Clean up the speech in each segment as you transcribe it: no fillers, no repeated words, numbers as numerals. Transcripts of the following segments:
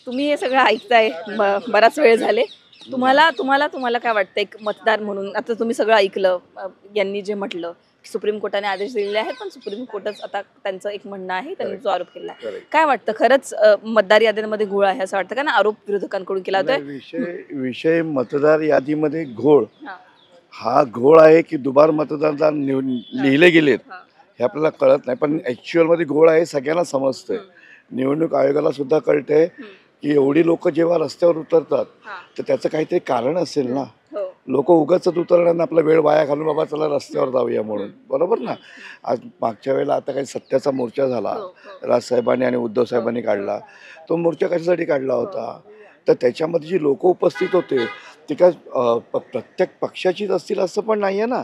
तुम्ही हे सगळं ऐकताय बराच वेळ झाले. तुम्हाला तुम्हाला तुम्हाला काय वाटतं एक मतदार म्हणून? आता तुम्ही सगळं ऐकलं, यांनी जे म्हटलं सुप्रीम कोर्टाने आदेश दिलेले आहेत, पण सुप्रीम कोर्टच आता त्यांचं एक म्हणणं आहे, त्यांनी जो आरोप केला. काय वाटतं खरंच मतदार यादीमध्ये घोळ आहे असं वाटतं का ना? आरोप विरोधकांकडून केला होता. विषय मतदार यादीमध्ये घोळ, हा घोळ आहे की दुबार मतदार लिहिले गेलेत हे आपल्याला कळत नाही, पण ऍक्च्युअल मध्ये घोळ आहे सगळ्यांना समजतंय. निवडणूक आयोगाला सुद्धा कळतंय की एवढी लोक जेव्हा रस्त्यावर उतरतात तर त्याचं काहीतरी कारण असेल ना. लोक उगाच उतरणार ना, आपला वेळ वाया घालून बाबा चला रस्त्यावर जाऊया म्हणून, बरोबर ना. आज मागच्या वेळेला आता काही सत्याचा मोर्चा झाला, राजसाहेबांनी आणि उद्धव साहेबांनी काढला. तो मोर्चा कशासाठी काढला होता? तर त्याच्यामध्ये जी लोक उपस्थित होते ते काय प्रत्येक पक्षाचीच असतील असं पण नाहीये ना.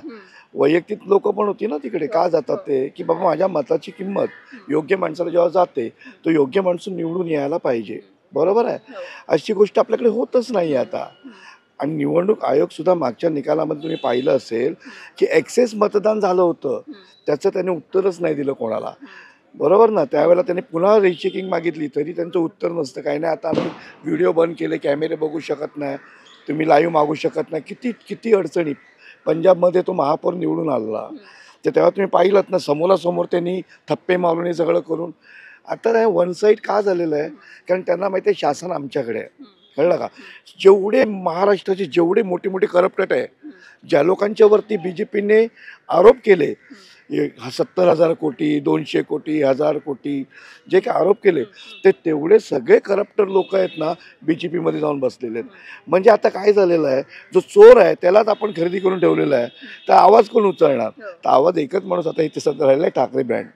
वैयक्तिक लोक पण होती ना तिकडे. का जातात ते की बाबा माझ्या मताची किंमत योग्य माणसाला जेव्हा जाते तो योग्य माणूस निवडून यायला पाहिजे, बरोबर आहे. अशी गोष्ट आपल्याकडे होतच नाही आता. आणि निवडणूक आयोग सुद्धा मागच्या निकालामध्ये तुम्ही पाहिलं असेल की एक्सेस मतदान झालं होतं, त्याचं त्याने उत्तरच नाही दिलं कोणाला, बरोबर ना. त्यावेळेला त्यांनी पुन्हा रिचेकिंग मागितली तरी त्यांचं उत्तर नसतं. काही नाही, आता आम्ही व्हिडिओ बंद केले, कॅमेरे बघू शकत नाही, तुम्ही लाईव्ह मागू शकत नाही. किती किती अडचणी. पंजाबमध्ये तो महापौर निवडून आला तर तेव्हा तुम्ही पाहिलं ना, समोरासमोर त्यांनी थप्पे मारून हे सगळं करून. आता हे वन साईड का झालेलं आहे? कारण त्यांना माहिती आहे शासन आमच्याकडे आहे, कळलं का. जेवढे महाराष्ट्राचे जेवढे मोठे मोठे करप्टेड आहे, ज्या लोकांच्यावरती BJPने आरोप केले, 70,000 कोटी 200 कोटी 1000 कोटी जे काही आरोप केले, ते तेवढे सगळे करप्टर लोक आहेत ना BJPमध्ये जाऊन बसलेले आहेत. म्हणजे आता काय झालेलं आहे, जो चोर आहे त्यालाच आपण खरेदी करून ठेवलेला आहे, तर आवाज कोण उचलणार? तर आवाज एकच माणूस आता इथे सध्या राहिला आहे, ठाकरे ब्रँड.